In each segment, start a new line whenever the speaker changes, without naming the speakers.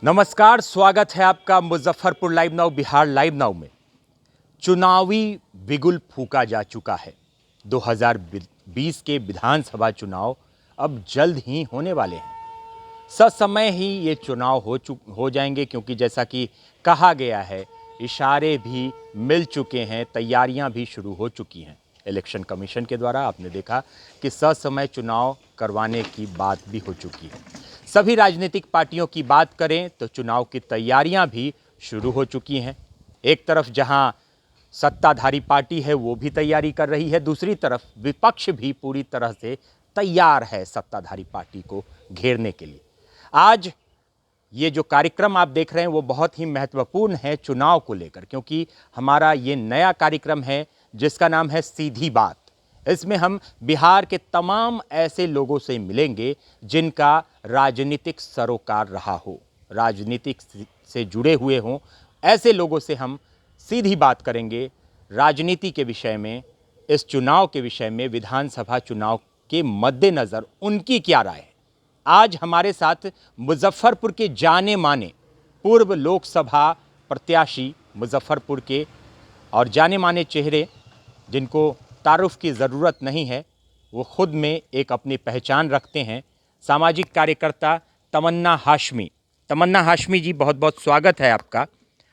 नमस्कार, स्वागत है आपका Muzaffarpur live now Bihar live now में। चुनावी बिगुल फूंका जा चुका है। 2020 के विधानसभा चुनाव अब जल्द ही होने वाले हैं। ससमय ही ये चुनाव हो जाएंगे, क्योंकि जैसा कि कहा गया है, इशारे भी मिल चुके हैं, तैयारियां भी शुरू हो चुकी हैं। इलेक्शन कमीशन के द्वारा आपने देखा कि ससमय चुनाव करवाने की बात भी हो चुकी है। सभी राजनीतिक पार्टियों की बात करें तो चुनाव की तैयारियां भी शुरू हो चुकी हैं। एक तरफ जहां सत्ताधारी पार्टी है वो भी तैयारी कर रही है, दूसरी तरफ विपक्ष भी पूरी तरह से तैयार है सत्ताधारी पार्टी को घेरने के लिए। आज ये जो कार्यक्रम आप देख रहे हैं वो बहुत ही महत्वपूर्ण है चुनाव को लेकर, क्योंकि हमारा ये नया कार्यक्रम है जिसका नाम है सीधी बात। इसमें हम बिहार के तमाम ऐसे लोगों से मिलेंगे जिनका राजनीतिक सरोकार रहा हो, राजनीतिक से जुड़े हुए हों। ऐसे लोगों से हम सीधी बात करेंगे राजनीति के विषय में, इस चुनाव के विषय में, विधानसभा चुनाव के मद्देनज़र उनकी क्या राय है। आज हमारे साथ मुजफ्फरपुर के जाने माने पूर्व लोकसभा प्रत्याशी, मुजफ्फरपुर के और जाने माने चेहरे जिनको तारुफ की ज़रूरत नहीं है, वो खुद में एक अपनी पहचान रखते हैं, सामाजिक कार्यकर्ता तमन्ना हाशमी। तमन्ना हाशमी जी, बहुत बहुत स्वागत है आपका।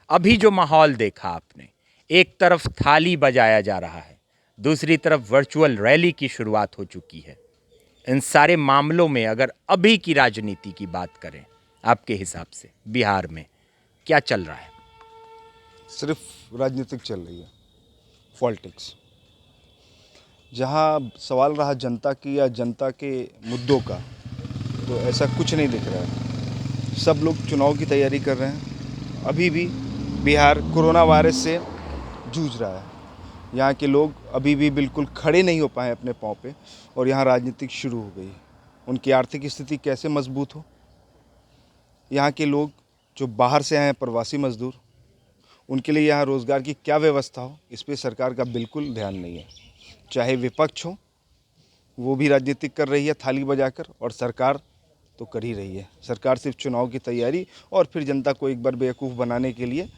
अभी जो माहौल देखा आपने, एक तरफ थाली बजाया जा रहा है, दूसरी तरफ वर्चुअल रैली की शुरुआत हो चुकी है। इन सारे मामलों में अगर अभी की राजनीति की बात करें, आपके हिसाब से बिहार में क्या चल रहा है?
सिर्फ राजनीतिक चल रही है, पॉलिटिक्स। जहां सवाल रहा जनता की या जनता के मुद्दों का, तो ऐसा कुछ नहीं दिख रहा है। सब लोग चुनाव की तैयारी कर रहे हैं। अभी भी बिहार कोरोना वायरस से जूझ रहा है। यहाँ के लोग अभी भी बिल्कुल खड़े नहीं हो पाए अपने पाँव पे, और यहाँ राजनीतिक शुरू हो गई है। उनकी आर्थिक स्थिति कैसे मजबूत हो। यहाँ के लोग जो बाहर से आए हैं, प्रवासी मजदूर, उनके लिए यहाँ रोज़गार की क्या व्यवस्था हो, इस पर सरकार का बिल्कुल ध्यान नहीं है। चाहे विपक्ष हो, वो भी राजनीतिक कर रही है थाली बजाकर, और सरकार तो कर ही रही है। सरकार सिर्फ चुनाव की तैयारी और फिर जनता को एक बार बेवकूफ़ बनाने के लिए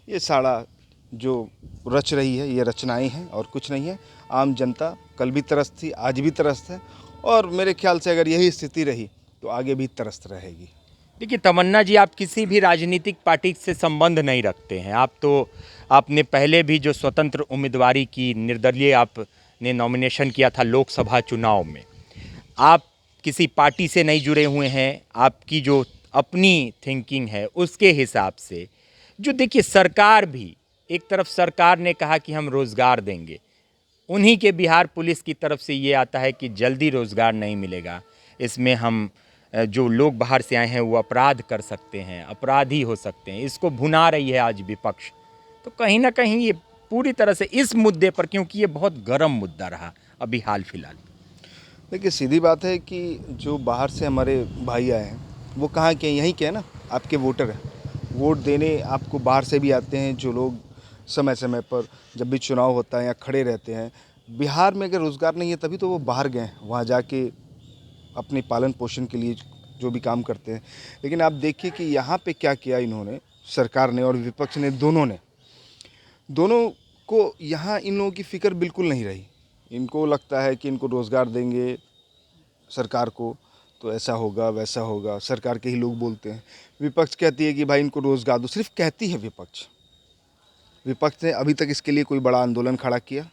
ये सारा जो रच रही है, ये रचनाएं हैं और कुछ नहीं है। आम जनता कल भी तरस थी, आज भी तरस है, और मेरे ख्याल से अगर यही स्थिति रही तो आगे भी तरस रहेगी।
देखिए तमन्ना जी, आप किसी भी राजनीतिक पार्टी से संबंध नहीं रखते हैं। आपने पहले भी जो स्वतंत्र उम्मीदवारी की, निर्दलीय आपने नॉमिनेशन किया था लोकसभा चुनाव में, आप किसी पार्टी से नहीं जुड़े हुए हैं। आपकी जो अपनी थिंकिंग है उसके हिसाब से, जो देखिए सरकार भी, एक तरफ सरकार ने कहा कि हम रोज़गार देंगे, उन्हीं के बिहार पुलिस की तरफ से ये आता है कि जल्दी रोज़गार नहीं मिलेगा, इसमें हम जो लोग बाहर से आए हैं वो अपराध कर सकते हैं, अपराधी हो सकते हैं। इसको भुना रही है आज विपक्ष। तो कहीं ना कहीं ये पूरी तरह से इस मुद्दे पर, क्योंकि ये बहुत गर्म मुद्दा रहा अभी हाल फिलहाल।
देखिए, सीधी बात है कि जो बाहर से हमारे भाई आए हैं वो कहाँ के, यहीं के हैं ना, आपके वोटर हैं। वोट देने आपको बाहर से भी आते हैं जो लोग समय समय पर, जब भी चुनाव होता है, या खड़े रहते हैं। बिहार में अगर रोज़गार नहीं है तभी तो वो बाहर गए हैं, वहाँ जाके अपने पालन पोषण के लिए जो भी काम करते हैं। लेकिन आप देखिए कि यहाँ पे क्या किया इन्होंने, सरकार ने और विपक्ष ने, दोनों को यहाँ इन लोगों की फ़िक्र बिल्कुल नहीं रही। इनको लगता है कि इनको रोज़गार देंगे सरकार को तो ऐसा होगा वैसा होगा, सरकार के ही लोग बोलते हैं। विपक्ष कहती है कि भाई इनको रोज़गार दो, सिर्फ कहती है विपक्ष ने अभी तक इसके लिए कोई बड़ा आंदोलन खड़ा किया,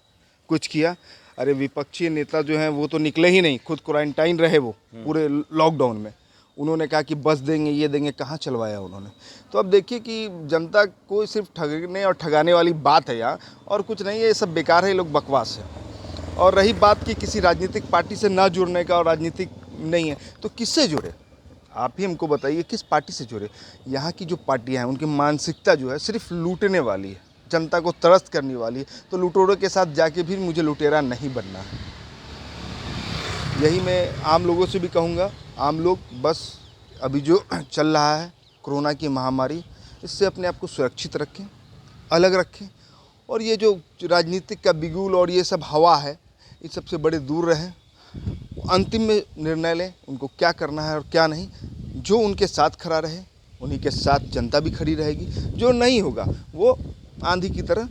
कुछ किया? अरे विपक्षी नेता जो हैं वो तो निकले ही नहीं, खुद क्वारंटाइन रहे वो पूरे लॉकडाउन में। उन्होंने कहा कि बस देंगे, ये देंगे, कहाँ चलवाया उन्होंने। तो अब देखिए कि जनता को सिर्फ ठगने और ठगाने वाली बात है यहाँ, और कुछ नहीं है। ये सब बेकार है, ये लोग बकवास है। और रही बात कि किसी राजनीतिक पार्टी से ना जुड़ने का, और राजनीतिक नहीं है तो किससे जुड़े, आप ही हमको बताइए, किस पार्टी से जुड़े। यहाँ की जो पार्टियाँ हैं उनकी मानसिकता जो है सिर्फ लूटने वाली है, जनता को त्रस्त करने वाली है। तो लुटेरों के साथ जाके भी मुझे लुटेरा नहीं बनना है। यही मैं आम लोगों से भी कहूँगा। आम लोग बस अभी जो चल रहा है कोरोना की महामारी, इससे अपने आप को सुरक्षित रखें, अलग रखें, और ये जो राजनीतिक का बिगुल और ये सब हवा है, इस सबसे बड़े दूर रहें। अंतिम में निर्णय लें उनको क्या करना है और क्या नहीं। जो उनके साथ खड़ा रहे, उन्हीं के साथ जनता भी खड़ी रहेगी। जो नहीं होगा वो आंधी की तरह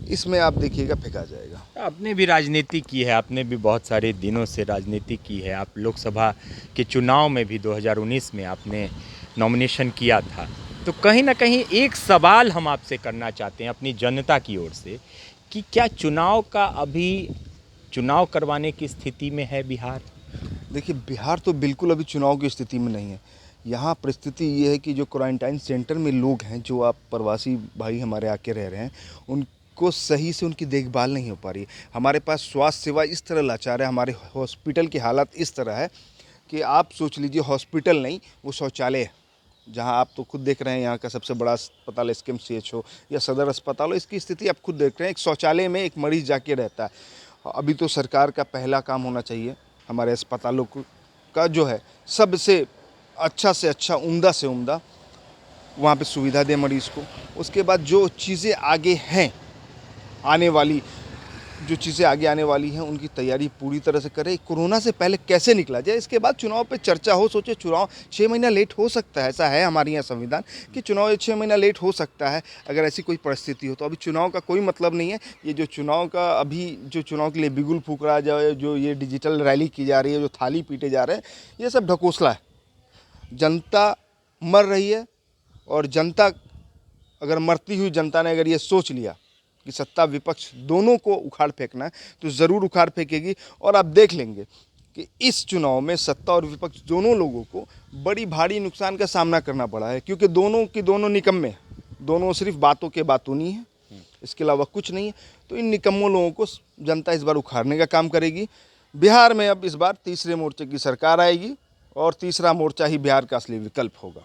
इसमें आप देखिएगा फेंका जाएगा।
आपने भी राजनीति की है, आपने भी बहुत सारे दिनों से राजनीति की है। आप लोकसभा के चुनाव में भी 2019 में आपने नॉमिनेशन किया था। तो कहीं ना कहीं एक सवाल हम आपसे करना चाहते हैं अपनी जनता की ओर से कि क्या चुनाव करवाने की स्थिति में है बिहार?
देखिए, बिहार तो बिल्कुल अभी चुनाव की स्थिति में नहीं है। यहाँ परिस्थिति ये है कि जो क्वारंटाइन सेंटर में लोग हैं, जो आप प्रवासी भाई हमारे आके रह रहे हैं, उनको सही से उनकी देखभाल नहीं हो पा रही है। हमारे पास स्वास्थ्य सेवा इस तरह लाचार है, हमारे हॉस्पिटल की हालत इस तरह है कि आप सोच लीजिए हॉस्पिटल नहीं, वो शौचालय है। जहाँ आप तो खुद देख रहे हैं, यहाँ का सबसे बड़ा अस्पताल SKMCH हो या सदर अस्पताल हो, इसकी स्थिति आप खुद देख रहे हैं। एक शौचालय में एक मरीज जाके रहता है। अभी तो सरकार का पहला काम होना चाहिए हमारे अस्पतालों का जो है सबसे अच्छा से अच्छा, उम्दा से उम्दा वहाँ पे सुविधा दे मरीज़ को। उसके बाद जो चीज़ें आगे हैं आने वाली, जो चीज़ें आगे आने वाली हैं उनकी तैयारी पूरी तरह से करें। कोरोना से पहले कैसे निकला जाए, इसके बाद चुनाव पे चर्चा हो। सोचे चुनाव 6 महीना लेट हो सकता है, ऐसा है हमारे यहाँ संविधान कि चुनाव 6 महीना लेट हो सकता है अगर ऐसी कोई परिस्थिति हो। तो अभी चुनाव का कोई मतलब नहीं है। ये जो चुनाव का अभी जो चुनाव के लिए बिगुल फूक रहा जाए, जो ये डिजिटल रैली की जा रही है, जो थाली पीटे जा रहे हैं, ये सब ढकोसला है। जनता मर रही है और जनता अगर मरती हुई जनता ने अगर ये सोच लिया कि सत्ता विपक्ष दोनों को उखाड़ फेंकना है तो ज़रूर उखाड़ फेंकेगी। और आप देख लेंगे कि इस चुनाव में सत्ता और विपक्ष दोनों लोगों को बड़ी भारी नुकसान का सामना करना पड़ा है, क्योंकि दोनों की दोनों निकम्मे हैं। दोनों सिर्फ बातों के बातूनी हैं, इसके अलावा कुछ नहीं है। तो इन निकम्मों लोगों को जनता इस बार उखाड़ने का काम करेगी। बिहार में अब इस बार तीसरे मोर्चे की सरकार आएगी और तीसरा मोर्चा ही बिहार का असली विकल्प होगा।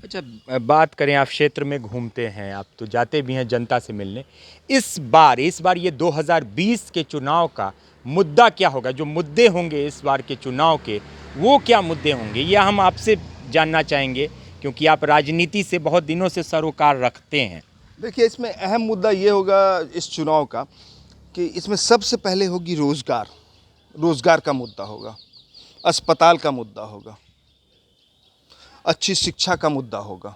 अच्छा, बात करें, आप क्षेत्र में घूमते हैं, आप तो जाते भी हैं जनता से मिलने। इस बार ये 2020 के चुनाव का मुद्दा क्या होगा? जो मुद्दे होंगे इस बार के चुनाव के, वो क्या मुद्दे होंगे, यह हम आपसे जानना चाहेंगे, क्योंकि आप राजनीति से बहुत दिनों से सरोकार रखते हैं।
देखिए, इसमें अहम मुद्दा ये होगा इस चुनाव का कि इसमें सबसे पहले होगी रोज़गार का मुद्दा होगा, अस्पताल का मुद्दा होगा, अच्छी शिक्षा का मुद्दा होगा।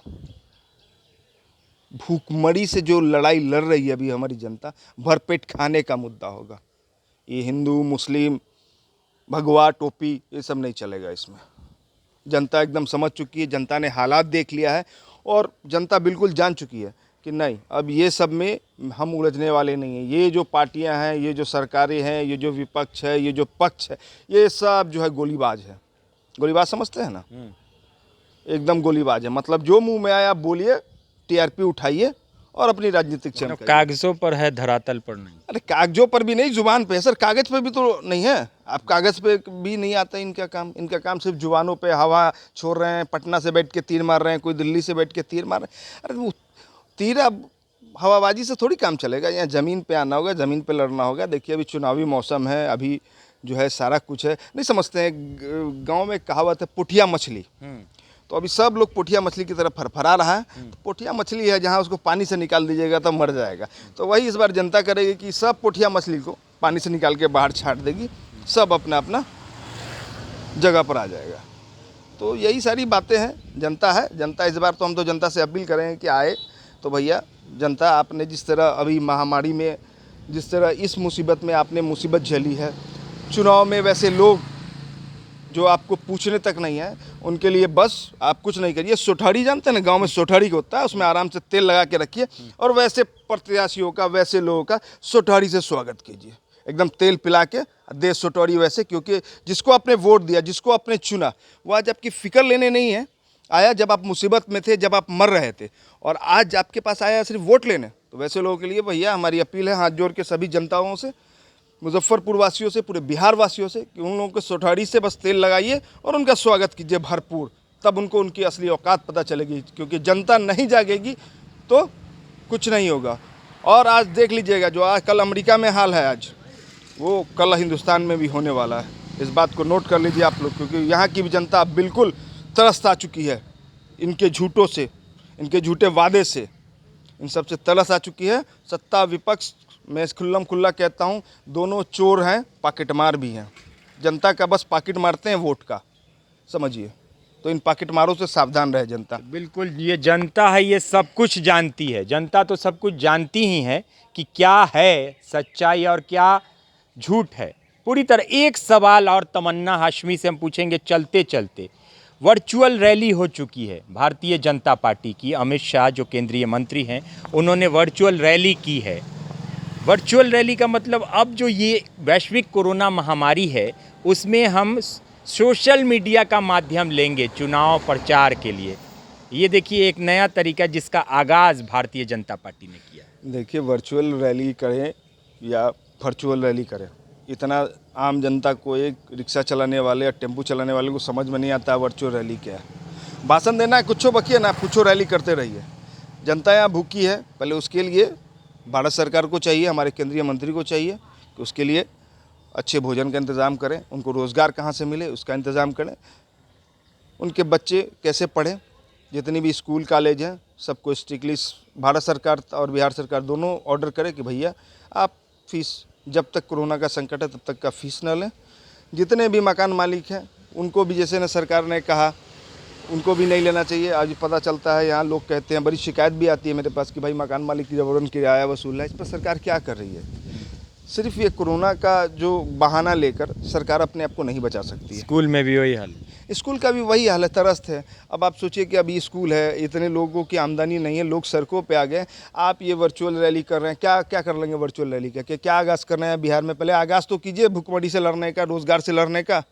भूखमरी से जो लड़ाई लड़ रही है अभी हमारी जनता, भरपेट खाने का मुद्दा होगा। ये हिंदू मुस्लिम भगवा टोपी ये सब नहीं चलेगा इसमें। जनता एकदम समझ चुकी है, जनता ने हालात देख लिया है और जनता बिल्कुल जान चुकी है कि नहीं, अब ये सब में हम उलझने वाले नहीं हैं। ये जो पार्टियां हैं, ये जो सरकारें हैं, ये जो विपक्ष है, ये जो पक्ष है, ये सब जो है गोलीबाज है। गोलीबाज समझते हैं ना, एकदम गोलीबाज है। मतलब जो मुंह में आया आप बोलिए, TRP उठाइए और अपनी राजनीतिक चमक करिए।
कागजों पर है, धरातल पर नहीं।
अरे कागजों पर भी नहीं, जुबान पे है सर। कागज पे भी तो नहीं है। आप कागज पे भी नहीं आता इनका काम। इनका काम सिर्फ जुबानों पे हवा छोड़ रहे हैं। पटना से बैठ के तीर मार रहे हैं, कोई दिल्ली से बैठ के तीर मार रहे हैं। अरे वो तीर अब हवाबाजी से थोड़ी काम चलेगा। यहाँ ज़मीन पे आना होगा, ज़मीन पे लड़ना होगा। देखिए अभी चुनावी मौसम है, अभी जो है सारा कुछ है। नहीं समझते हैं, गाँव में कहावत है पुठिया मछली। तो अभी सब लोग पोठिया मछली की तरफ फरफरा रहा है। तो पोठिया मछली है, जहाँ उसको पानी से निकाल दीजिएगा तो मर जाएगा। तो वही इस बार जनता करेगी कि सब पोठिया मछली को पानी से निकाल के बाहर छाट देगी, सब अपना अपना जगह पर आ जाएगा। तो यही सारी बातें हैं। जनता है, जनता इस बार तो हम तो जनता से अपील करेंगे कि आए तो भैया जनता, आपने जिस तरह अभी महामारी में, जिस तरह इस मुसीबत में आपने मुसीबत झेली है, चुनाव में वैसे लोग जो आपको पूछने तक नहीं है, उनके लिए बस आप कुछ नहीं करिए। सोठाड़ी जानते हैं ना, गांव में सोठाड़ी होता है, उसमें आराम से तेल लगा के रखिए और वैसे प्रत्याशियों का, वैसे लोगों का सोठाड़ी से स्वागत कीजिए। एकदम तेल पिला के दे सोठाड़ी वैसे, क्योंकि जिसको आपने वोट दिया, जिसको आपने चुना, वो आज आपकी फ़िक्र लेने नहीं है आया जब आप मुसीबत में थे, जब आप मर रहे थे, और आज आपके पास आया सिर्फ वोट लेने। तो वैसे लोगों के लिए भैया हमारी अपील है हाथ जोड़ के सभी जनताओं से, मुजफ्फरपुर वासियों से, पूरे बिहार वासियों से, कि उन लोगों को सोठाड़ी से बस तेल लगाइए और उनका स्वागत कीजिए भरपूर। तब उनको उनकी असली औकात पता चलेगी, क्योंकि जनता नहीं जागेगी तो कुछ नहीं होगा। और आज देख लीजिएगा, जो आज कल अमेरिका में हाल है आज, वो कल हिंदुस्तान में भी होने वाला है। इस बात को नोट कर लीजिए आप लोग, क्योंकि यहाँ की भी जनता बिल्कुल तरस आ चुकी है इनके झूठों से, इनके झूठे वादे से, इन सब से तरस आ चुकी है। सत्ता विपक्ष, मैं खुल्लम खुल्ला कहता हूँ, दोनों चोर हैं, पॉकेट मार भी हैं। जनता का बस पॉकेट मारते हैं वोट का, समझिए। तो इन पॉकेट मारों से सावधान रहे जनता।
बिल्कुल, ये जनता है, ये सब कुछ जानती है। जनता तो सब कुछ जानती ही है कि क्या है सच्चाई और क्या झूठ है पूरी तरह। एक सवाल और तमन्ना हाशमी से हम पूछेंगे चलते चलते। वर्चुअल रैली हो चुकी है भारतीय जनता पार्टी की। अमित शाह जो केंद्रीय मंत्री हैं, उन्होंने वर्चुअल रैली की है। वर्चुअल रैली का मतलब अब जो ये वैश्विक कोरोना महामारी है, उसमें हम सोशल मीडिया का माध्यम लेंगे चुनाव प्रचार के लिए। ये देखिए एक नया तरीका जिसका आगाज़ भारतीय जनता पार्टी ने किया।
देखिए, वर्चुअल रैली करें या वर्चुअल रैली करें, इतना आम जनता को, एक रिक्शा चलाने वाले या टेम्पू चलाने वाले को समझ में नहीं आता वर्चुअल रैली क्या है। भाषण देना है, कुछ बकिए ना, कुछ रैली करते रहिए। जनता यहाँ भूखी है, पहले उसके लिए भारत सरकार को चाहिए, हमारे केंद्रीय मंत्री को चाहिए कि उसके लिए अच्छे भोजन का इंतज़ाम करें, उनको रोज़गार कहाँ से मिले उसका इंतज़ाम करें, उनके बच्चे कैसे पढ़ें। जितनी भी स्कूल कॉलेज हैं सबको स्ट्रिक्टली भारत सरकार और बिहार सरकार दोनों ऑर्डर करे कि भैया आप फीस, जब तक कोरोना का संकट है तब तक का फीस न लें। जितने भी मकान मालिक हैं उनको भी जैसे न सरकार ने कहा, उनको भी नहीं लेना चाहिए। आज पता चलता है, यहाँ लोग कहते हैं, बड़ी शिकायत भी आती है मेरे पास कि भाई मकान मालिक की ज़बरन किराया वसूल है। इस पर सरकार क्या कर रही है? सिर्फ ये कोरोना का जो बहाना लेकर सरकार अपने आप को नहीं बचा सकती है।
स्कूल में भी वही हाल,
स्कूल का भी वही हाल है, तरस्त है। अब आप सोचिए कि अभी स्कूल है, इतने लोगों की आमदनी नहीं है, लोग सड़कों पे आ गए, आप ये वर्चुअल रैली कर रहे हैं। क्या क्या कर लेंगे वर्चुअल रैली का? क्या आगाज़ करना है बिहार में? पहले आगाज़ तो कीजिए भुखमरी से लड़ने का, रोजगार से लड़ने का,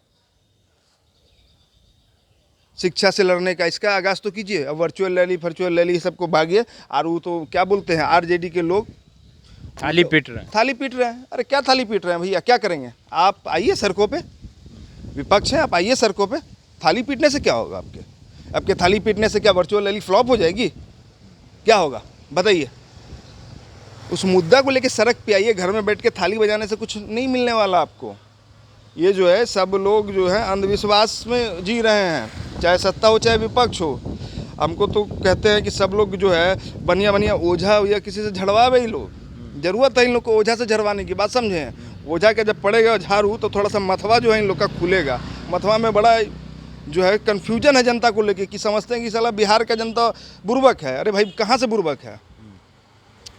शिक्षा से लड़ने का, इसका आगाज़ तो कीजिए। अब वर्चुअल रैली सबको भागिए। और वो तो क्या बोलते हैं, आरजेडी के लोग
थाली पीट रहे हैं।
थाली पीट रहे हैं। अरे क्या थाली पीट रहे हैं भैया, क्या करेंगे? आप आइए सड़कों पे, विपक्ष है, आप आइए सड़कों पे। थाली पीटने से क्या होगा? आपके थाली पीटने से क्या वर्चुअल रैली फ्लॉप हो जाएगी? क्या होगा बताइए? उस मुद्दा को लेके सड़क पे आइए। घर में बैठ के थाली बजाने से कुछ नहीं मिलने वाला आपको। ये जो है, सब लोग जो है अंधविश्वास में जी रहे हैं, चाहे सत्ता हो चाहे विपक्ष हो। हमको तो कहते हैं कि सब लोग जो है बढ़िया बढ़िया ओझा या किसी से झड़वावे ही लोग। ज़रूरत है इन लोग को ओझा से झड़वाने की, बात समझें। ओझा का जब पड़ेगा झाड़ू तो थोड़ा सा मथवा जो है इन लोग का खुलेगा। मथवा में बड़ा जो है कन्फ्यूजन है जनता को लेके, कि समझते हैं कि साला बिहार का जनता बुर्बक है। अरे भाई, कहाँ से बुर्बक है?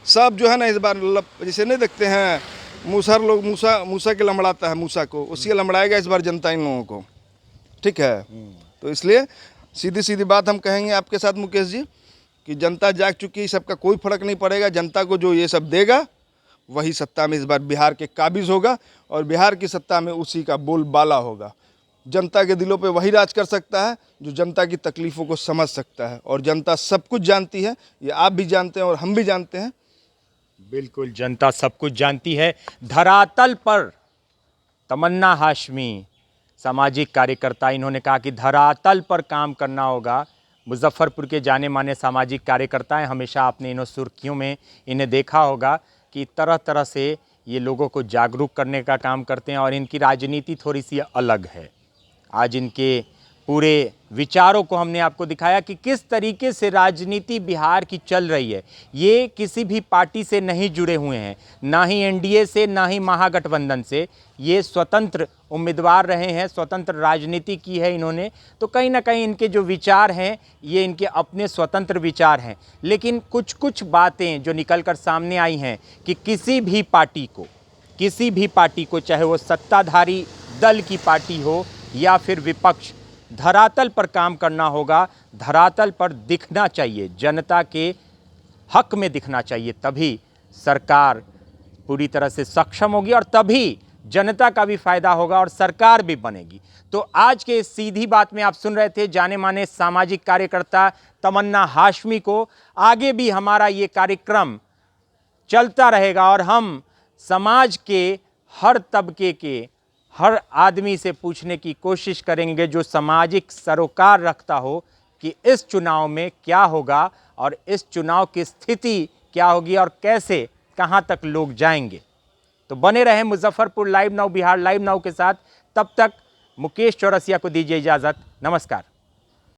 सब जो है ना इस बार जैसे नहीं देखते हैं मूसर लोग, मूसा के लमड़ाता है मूसा को, उसी लमड़ाएगा इस बार जनता इन लोगों को। ठीक है, तो इसलिए सीधी सीधी बात हम कहेंगे आपके साथ मुकेश जी कि जनता जाग चुकी है, सबका कोई फर्क नहीं पड़ेगा। जनता को जो ये सब देगा वही सत्ता में इस बार बिहार के काबिज होगा, और बिहार की सत्ता में उसी का बोलबाला होगा। जनता के दिलों पे वही राज कर सकता है जो जनता की तकलीफ़ों को समझ सकता है, और जनता सब कुछ जानती है। ये आप भी जानते हैं और हम भी जानते हैं।
बिल्कुल, जनता सब कुछ जानती है। धरातल पर तमन्ना हाशमी सामाजिक कार्यकर्ता, इन्होंने कहा कि धरातल पर काम करना होगा। मुजफ्फरपुर के जाने माने सामाजिक कार्यकर्ता हैं। हमेशा आपने इन्हों सुर्खियों में इन्हें देखा होगा कि तरह तरह से ये लोगों को जागरूक करने का काम करते हैं, और इनकी राजनीति थोड़ी सी अलग है। आज इनके पूरे विचारों को हमने आपको दिखाया कि किस तरीके से राजनीति बिहार की चल रही है। ये किसी भी पार्टी से नहीं जुड़े हुए हैं, ना ही एनडीए से, ना ही महागठबंधन से। ये स्वतंत्र उम्मीदवार रहे हैं, स्वतंत्र राजनीति की है इन्होंने। तो कहीं ना कहीं इनके जो विचार हैं ये इनके अपने स्वतंत्र विचार हैं। लेकिन कुछ कुछ बातें जो निकल कर सामने आई हैं कि किसी भी पार्टी को, चाहे वो सत्ताधारी दल की पार्टी हो या फिर विपक्ष, धरातल पर काम करना होगा। धरातल पर दिखना चाहिए, जनता के हक में दिखना चाहिए, तभी सरकार पूरी तरह से सक्षम होगी और तभी जनता का भी फायदा होगा और सरकार भी बनेगी। तो आज के सीधी बात में आप सुन रहे थे जाने माने सामाजिक कार्यकर्ता तमन्ना हाशमी को। आगे भी हमारा ये कार्यक्रम चलता रहेगा और हम समाज के हर तबके के हर आदमी से पूछने की कोशिश करेंगे जो सामाजिक सरोकार रखता हो कि इस चुनाव में क्या होगा और इस चुनाव की स्थिति क्या होगी और कैसे कहां तक लोग जाएंगे। तो बने रहें Muzaffarpur live now, Bihar live now के साथ। तब तक मुकेश चौरसिया को दीजिए इजाज़त। नमस्कार।